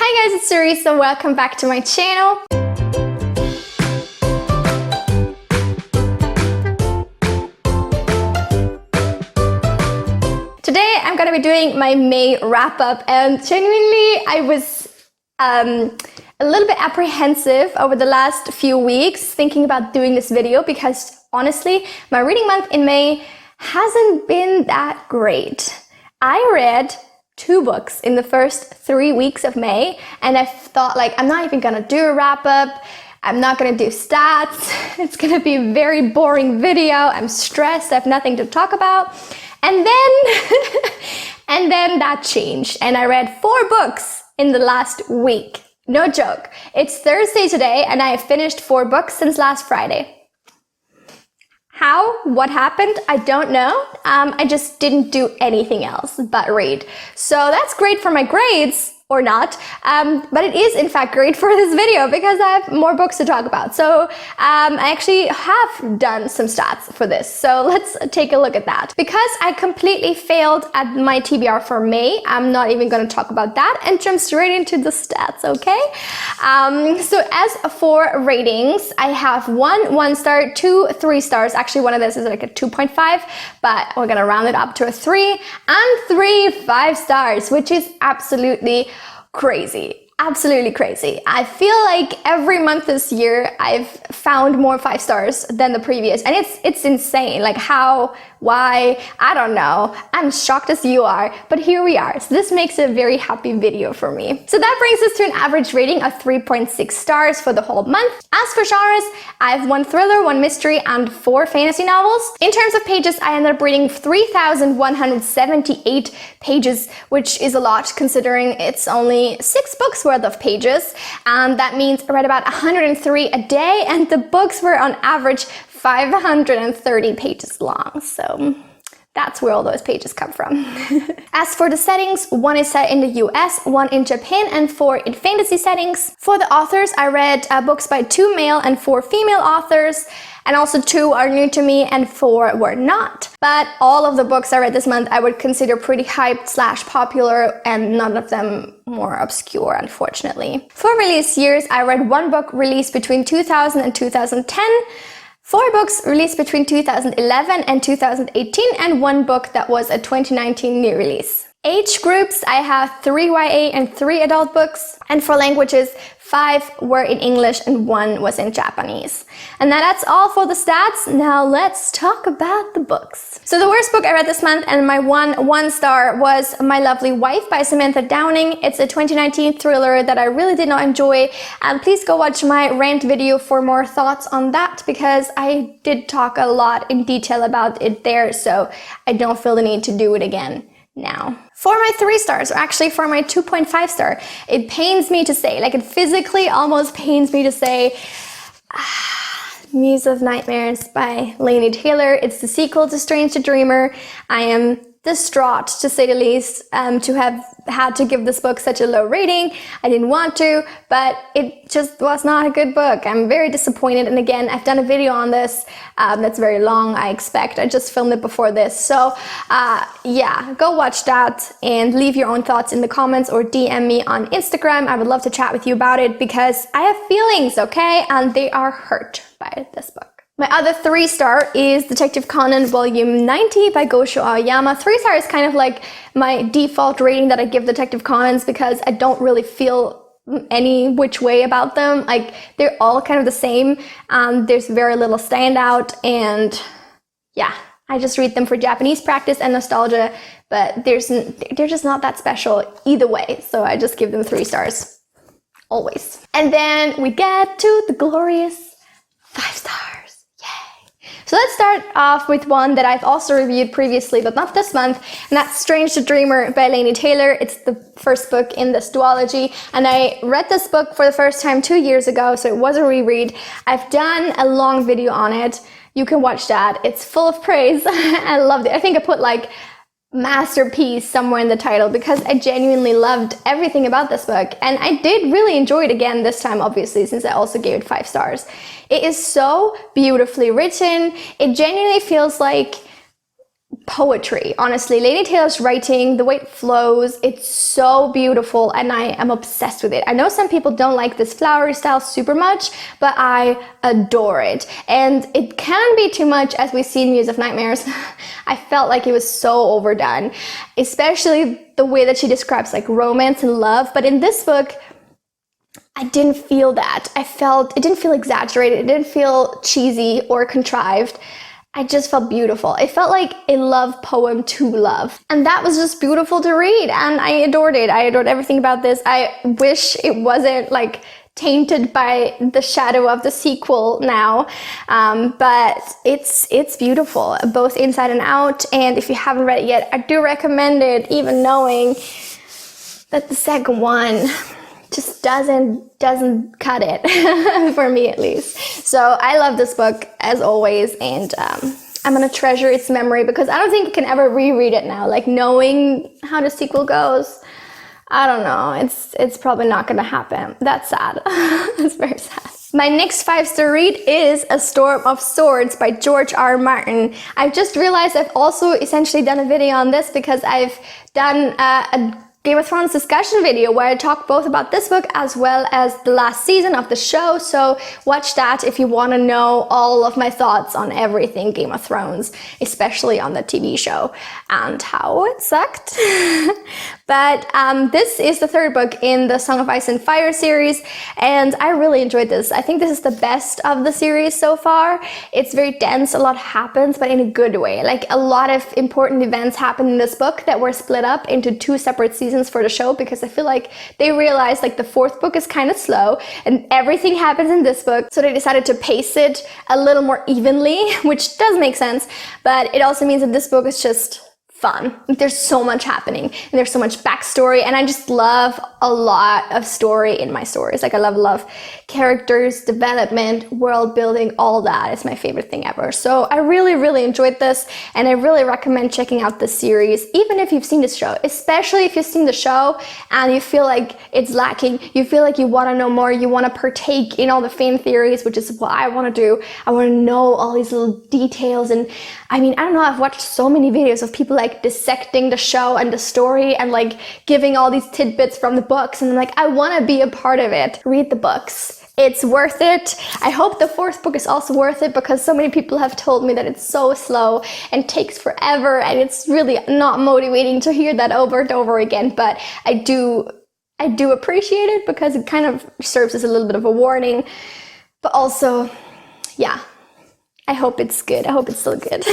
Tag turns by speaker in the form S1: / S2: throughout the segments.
S1: Hi guys, it's Teresa. Welcome back to my channel. Today I'm gonna be doing my May wrap-up, and genuinely I was a little bit apprehensive over the last few weeks thinking about doing this video because honestly my reading month in May hasn't been that great. I read 2 books in the first 3 weeks of May, and I thought, like, I'm not even gonna do a wrap-up, I'm not gonna do stats, it's gonna be a very boring video, I'm stressed, I have nothing to talk about. And then that changed, and I read 4 books in the last week. No joke. It's Thursday today, and I have finished 4 books since last Friday. How? What happened? I don't know. I just didn't do anything else but read. So that's great for my grades, or not, but it is in fact great for this video because I have more books to talk about. So I actually have done some stats for this, so let's take a look at that. Because I completely failed at my TBR for May, I'm not even going to talk about that and jump straight into the stats, okay? So as for ratings, I have 1 star, 2 3 stars. Actually, one of this is like a 2.5, but we're gonna round it up to a 3, and 3 5 stars, which is absolutely crazy. Absolutely crazy. I feel like every month this year I've found more 5 stars than the previous, and it's insane. Like how, why, I don't know. I'm shocked as you are, but here we are. So this makes a very happy video for me. So that brings us to an average rating of 3.6 stars for the whole month. As for genres, I have 1 thriller, 1 mystery, and 4 fantasy novels. In terms of pages, I ended up reading 3,178 pages, which is a lot considering it's only 6 books worth of pages, and that means I read about 103 a day, and the books were on average 530 pages long, so that's where all those pages come from. As for the settings, 1 is set in the US, 1 in Japan, and 4 in fantasy settings. For the authors, I read books by 2 male and 4 female authors, and also 2 are new to me and 4 were not. But all of the books I read this month I would consider pretty hyped / popular, and none of them more obscure, unfortunately. For release years, I read 1 book released between 2000 and 2010, 4 books released between 2011 and 2018, and 1 book that was a 2019 new release. Age groups, I have 3 YA and 3 adult books, and for languages, 5 were in English and 1 was in Japanese. And now that's all for the stats. Now let's talk about the books. So the worst book I read this month, and my 1 star, was My Lovely Wife by Samantha Downing. It's a 2019 thriller that I really did not enjoy, and please go watch my rant video for more thoughts on that because I did talk a lot in detail about it there, so I don't feel the need to do it again now. For my 3 stars, or actually for my 2.5 star, it pains me to say, like it physically almost pains me to say, Muse of Nightmares by Laini Taylor. It's the sequel to Strange the Dreamer. I am distraught, to say the least, to have had to give this book such a low rating. I didn't want to, but it just was not a good book. I'm very disappointed, and again, I've done a video on this that's very long, I expect. I just filmed it before this, so yeah, go watch that and leave your own thoughts in the comments or DM me on Instagram. I would love to chat with you about it because I have feelings, okay, and they are hurt by this book. My other 3 star is Detective Conan Volume 90 by Gosho Aoyama. 3 star is kind of like my default rating that I give Detective Conans because I don't really feel any which way about them. Like, they're all kind of the same. There's very little standout, and yeah, I just read them for Japanese practice and nostalgia, but they're just not that special either way, so I just give them 3 stars. Always. And then we get to the glorious 5 stars. So let's start off with one that I've also reviewed previously, but not this month, and that's Strange the Dreamer by Laini Taylor. It's the first book in this duology, and I read this book for the first time 2 years ago, so it was a reread. I've done a long video on it. You can watch that. It's full of praise. I loved it. I think I put like masterpiece somewhere in the title because I genuinely loved everything about this book, and I did really enjoy it again this time, obviously, since I also gave it 5 stars. It is so beautifully written. It genuinely feels like poetry. Honestly, Lady Taylor's writing, the way it flows, it's so beautiful, and I am obsessed with it. I know some people don't like this flowery style super much, but I adore it. And it can be too much, as we see in Muse of Nightmares. I felt like it was so overdone, especially the way that she describes like romance and love. But in this book, I didn't feel that. It didn't feel exaggerated. It didn't feel cheesy or contrived. I just felt beautiful. It felt like a love poem to love. And that was just beautiful to read, and I adored it. I adored everything about this. I wish it wasn't like tainted by the shadow of the sequel now. But it's beautiful, both inside and out. And if you haven't read it yet, I do recommend it, even knowing that the second one just doesn't cut it for me, at least. So I love this book as always, and I'm gonna treasure its memory, because I don't think I can ever reread it now. Like, knowing how the sequel goes, I don't know, it's probably not gonna happen. That's sad. That's very sad. My next 5-star read is A Storm of Swords by George R. Martin. I've just realized I've also essentially done a video on this, because I've done a Game of Thrones discussion video where I talk both about this book as well as the last season of the show, so watch that if you want to know all of my thoughts on everything Game of Thrones, especially on the TV show and how it sucked. But this is the third book in the Song of Ice and Fire series, and I really enjoyed this. I think this is the best of the series so far. It's very dense, a lot happens, but in a good way. Like, a lot of important events happen in this book that were split up into 2 separate seasons for the show, because I feel like they realized like the 4th book is kind of slow and everything happens in this book, so they decided to pace it a little more evenly, which does make sense, but it also means that this book is just fun. There's so much happening, and there's so much backstory, and I just love a lot of story in my stories. Like, I love characters, development, world building, all that is my favorite thing ever. So I really enjoyed this, and I really recommend checking out this series, even if you've seen this show, especially if you've seen the show and you feel like it's lacking, you feel like you want to know more, you want to partake in all the fan theories, which is what I want to do. I want to know all these little details, and I mean, I don't know, I've watched so many videos of people like dissecting the show and the story and like giving all these tidbits from the books, and I'm like, I want to be a part of it. Read the books. It's worth it. I hope the 4th book is also worth it, because so many people have told me that it's so slow and takes forever, and it's really not motivating to hear that over and over again. But I do appreciate it, because it kind of serves as a little bit of a warning. But also, yeah, I hope it's good. I hope it's still good.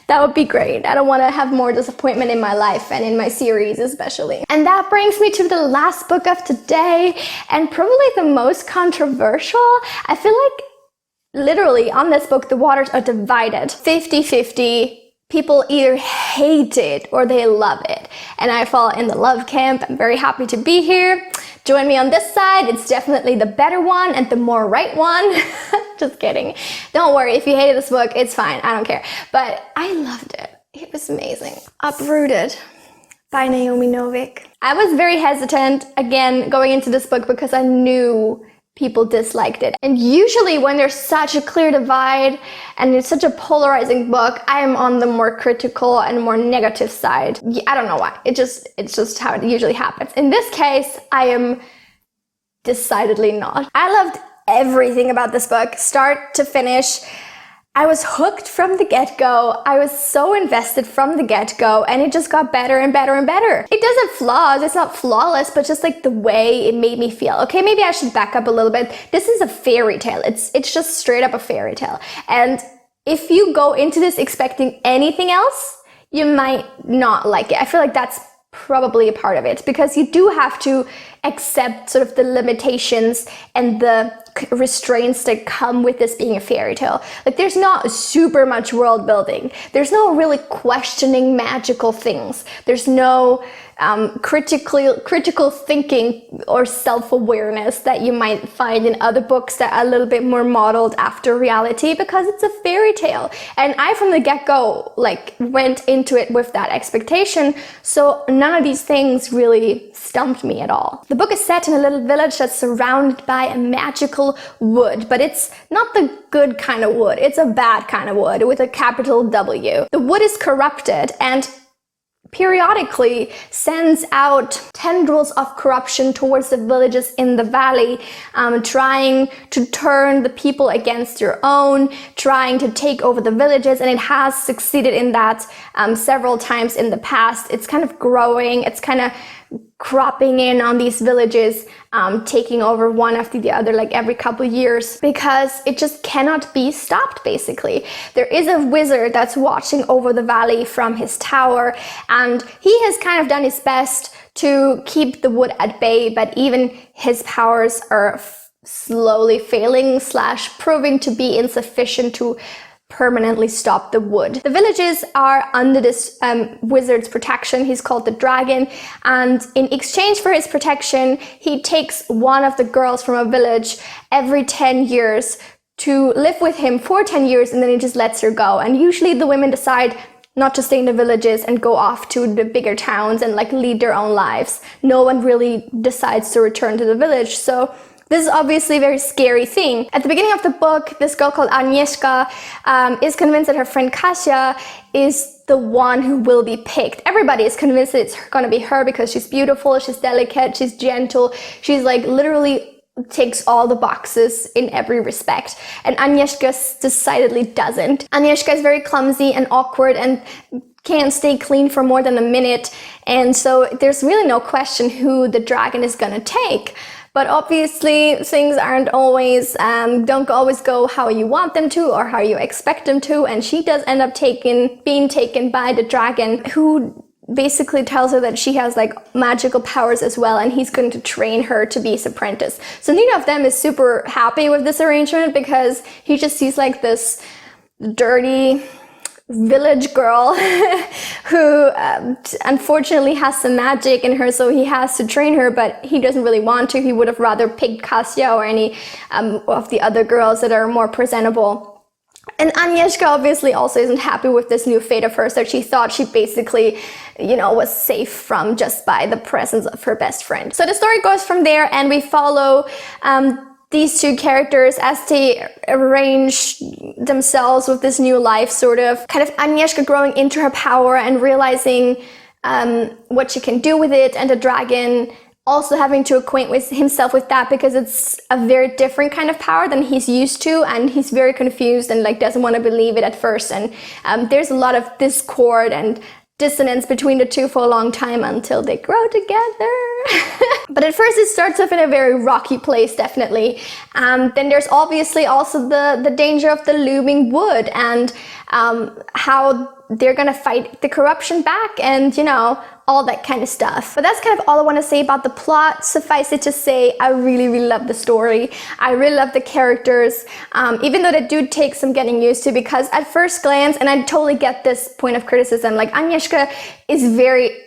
S1: That would be great. I don't want to have more disappointment in my life and in my series especially. And that brings me to the last book of today, and probably the most controversial. I feel like literally on this book the waters are divided 50-50. People either hate it or they love it, and I fall in the love camp. I'm very happy to be here. Join me on this side. It's definitely the better one and the more right one. Just kidding. Don't worry, if you hated this book, it's fine. I don't care. But I loved it. It was amazing. Uprooted by Naomi Novik. I was very hesitant, again, going into this book, because I knew people disliked it. And usually when there's such a clear divide and it's such a polarizing book, I am on the more critical and more negative side. I don't know why. It's just how it usually happens. In this case, I am decidedly not. I loved everything about this book, start to finish. I was hooked from the get-go. I was so invested from the get-go, and it just got better and better and better. It doesn't flaws, it's not flawless, but just like the way it made me feel. Okay, maybe I should back up a little bit. This is a fairy tale. It's just straight up a fairy tale. And if you go into this expecting anything else, you might not like it. I feel like that's probably a part of it, because you do have to accept sort of the limitations and the restraints that come with this being a fairy tale. Like, there's not super much world building. There's no really questioning magical things. There's no critical thinking or self-awareness that you might find in other books that are a little bit more modeled after reality, because it's a fairy tale. And I from the get-go like went into it with that expectation, so none of these things really stumped me at all. The book is set in a little village that's surrounded by a magical wood, but it's not the good kind of wood, it's a bad kind of wood with a capital W. The wood is corrupted and periodically sends out tendrils of corruption towards the villages in the valley, trying to turn the people against your own, trying to take over the villages, and it has succeeded in that several times in the past. It's kind of growing, it's kind of cropping in on these villages, taking over one after the other like every couple years, because it just cannot be stopped basically. There is a wizard that's watching over the valley from his tower, and he has kind of done his best to keep the wood at bay, but even his powers are slowly failing / proving to be insufficient to permanently stop the wood. The villages are under this wizard's protection. He's called the Dragon, and in exchange for his protection, he takes one of the girls from a village every 10 years to live with him for 10 years, and then he just lets her go. And usually the women decide not to stay in the villages and go off to the bigger towns and like lead their own lives. No one really decides to return to the village. So this is obviously a very scary thing. At the beginning of the book, this girl called Agnieszka is convinced that her friend Kasia is the one who will be picked. Everybody is convinced that it's gonna be her because she's beautiful, she's delicate, she's gentle, she's like literally ticks all the boxes in every respect. And Agnieszka decidedly doesn't. Agnieszka is very clumsy and awkward and can't stay clean for more than a minute. And so there's really no question who the dragon is gonna take. But obviously things don't always go how you want them to or how you expect them to, and she does end up being taken by the dragon, who basically tells her that she has like magical powers as well, and he's going to train her to be his apprentice. So neither of them is super happy with this arrangement, because he just sees like this dirty village girl who unfortunately has some magic in her, so he has to train her, but he doesn't really want to. He would have rather picked Kasia or any of the other girls that are more presentable. And Agnieszka obviously also isn't happy with this new fate of hers that she thought she basically, was safe from just by the presence of her best friend. So the story goes from there, and we follow these two characters as they arrange themselves with this new life, sort of kind of Agnieszka growing into her power and realizing what she can do with it, and the dragon also having to acquaint himself with that, because it's a very different kind of power than he's used to, and he's very confused and like doesn't want to believe it at first. And there's a lot of discord and dissonance between the two for a long time until they grow together. But at first it starts off in a very rocky place, definitely. Then there's obviously also the danger of the looming wood, and how they're gonna fight the corruption back, and all that kind of stuff. But that's kind of all I want to say about the plot. Suffice it to say, I really, really love the story. I really love the characters, even though they do take some getting used to, because at first glance, and I totally get this point of criticism, like Agnieszka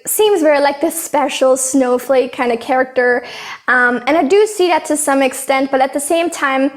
S1: seems very like this special snowflake kind of character, and I do see that to some extent, but at the same time,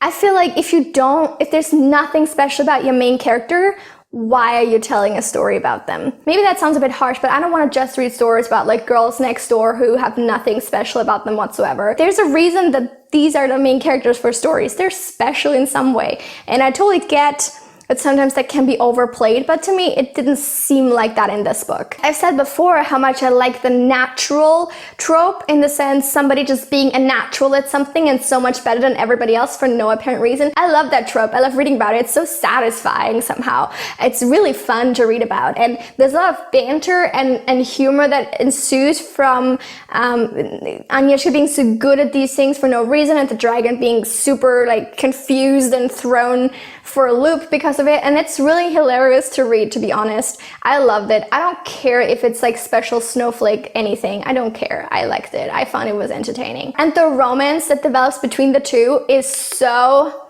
S1: I feel like if there's nothing special about your main character, why are you telling a story about them? Maybe that sounds a bit harsh, but I don't want to just read stories about like girls next door who have nothing special about them whatsoever. There's a reason that these are the main characters for stories. They're special in some way. And I totally get but sometimes that can be overplayed, but to me it didn't seem like that in this book. I've said before how much I like the natural trope, in the sense somebody just being a natural at something and so much better than everybody else for no apparent reason. I love that trope. I love reading about it. It's so satisfying somehow. It's really fun to read about, and there's a lot of banter and humor that ensues from Agnieszka being so good at these things for no reason, and the dragon being super like confused and thrown for a loop because of it, and it's really hilarious to read, to be honest. I loved it. I don't care if it's like special snowflake anything. I don't care. I liked it. I found it was entertaining. And the romance that develops between the two is so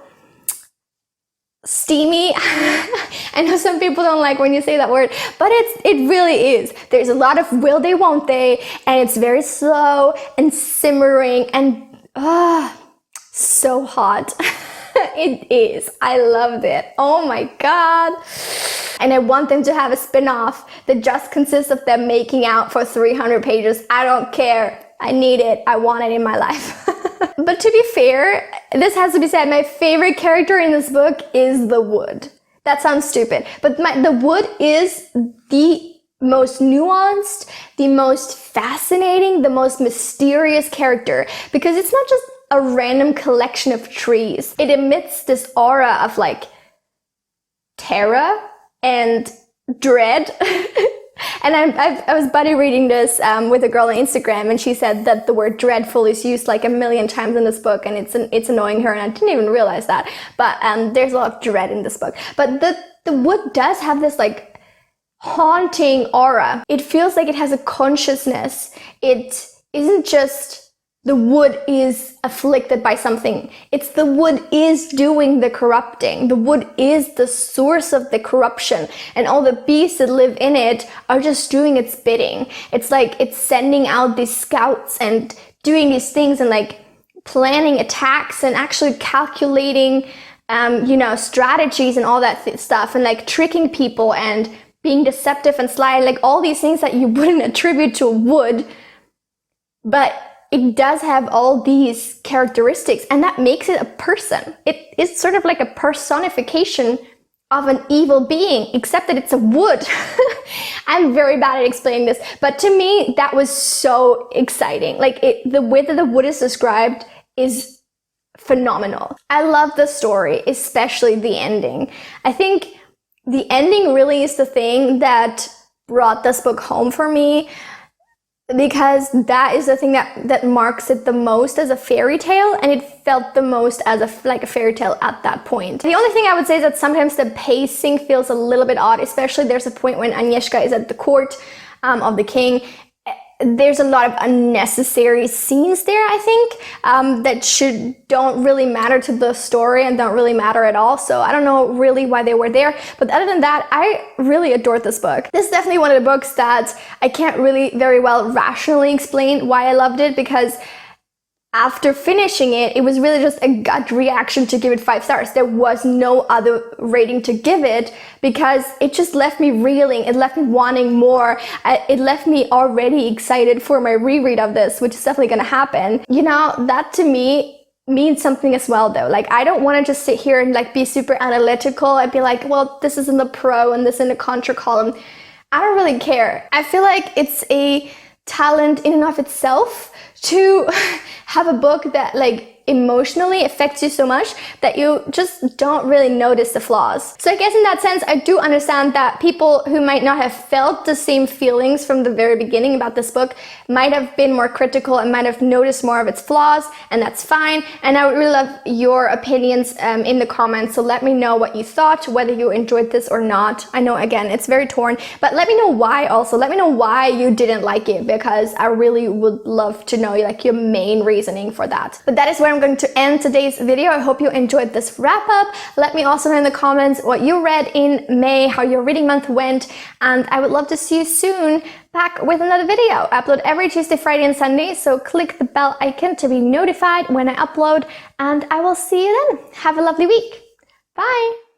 S1: steamy. I know some people don't like when you say that word, but it really is. There's a lot of will they, won't they, and it's very slow and simmering and so hot. It is. I loved it. Oh my god. And I want them to have a spin-off that just consists of them making out for 300 pages. I don't care. I need it. I want it in my life. But to be fair, this has to be said, my favorite character in this book is the wood. That sounds stupid, but the wood is the most nuanced, the most fascinating, the most mysterious character, because it's not just a random collection of trees. It emits this aura of like terror and dread. And I was buddy reading this with a girl on Instagram, and she said that the word dreadful is used like 1,000,000 times in this book, and it's annoying her, and I didn't even realize that. But there's a lot of dread in this book. But the wood does have this like haunting aura. It feels like it has a consciousness. It isn't just the wood is afflicted by something. It's the wood is doing the corrupting. The wood is the source of the corruption, and all the beasts that live in it are just doing its bidding. It's like it's sending out these scouts and doing these things and like planning attacks and actually calculating, strategies and all that stuff, and like tricking people and being deceptive and sly, like all these things that you wouldn't attribute to a wood, but it does have all these characteristics, and that makes it a person. It is sort of like a personification of an evil being, except that it's a wood. I'm very bad at explaining this, but to me, that was so exciting. Like the way that the wood is described is phenomenal. I love the story, especially the ending. I think the ending really is the thing that brought this book home for me, because that is the thing that marks it the most as a fairy tale, and it felt the most as a fairy tale at that point. The only thing I would say is that sometimes the pacing feels a little bit odd, especially there's a point when Agnieszka is at the court of the king. There's a lot of unnecessary scenes there, I think, that don't really matter to the story and don't really matter at all. So I don't know really why they were there. But other than that, I really adored this book. This is definitely one of the books that I can't really very well rationally explain why I loved it, because after finishing it, it was really just a gut reaction to give it 5 stars. There was no other rating to give it, because it just left me reeling. It left me wanting more. It left me already excited for my reread of this, which is definitely going to happen. That to me means something as well, though. Like, I don't want to just sit here and like be super analytical and be like, well, this is in the pro and this in the contra column. I don't really care. I feel like it's a talent in and of itself to have a book that like emotionally affects you so much that you just don't really notice the flaws. So I guess in that sense, I do understand that people who might not have felt the same feelings from the very beginning about this book might have been more critical and might have noticed more of its flaws, and that's fine. And I would really love your opinions in the comments. So let me know what you thought, whether you enjoyed this or not. I know, again, it's very torn, but let me know why also. Let me know why you didn't like it, because I really would love to know like your main reasoning for that. But that is where I'm going to end today's video. I hope you enjoyed this wrap up. Let me also know in the comments what you read in May, how your reading month went, and I would love to see you soon back with another video. I upload every Tuesday, Friday, and Sunday, so click the bell icon to be notified when I upload, and I will see you then. Have a lovely week. Bye!